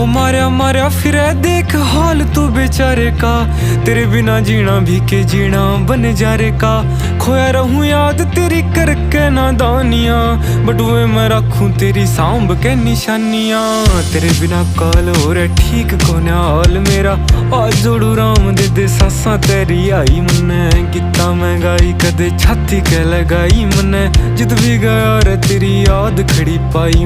मारा मारा फिर देख हाल तू बेचारे का, तेरे बिना जीना भी के जीना बनजारे का। खोया रहूं याद तेरी करके नादानियां, बटुए मैं रखूं तेरी सांभ के निशानियां। तेरे बिना काल हो रहा ठीक कोने हाल मेरा, आज जोड़ू राम दे सासा तेरी आई मन्ने। किता मैं गाई कदे छाती के लगाई मन्ने, जिद भी गया रे तेरी याद खड़ी पाई।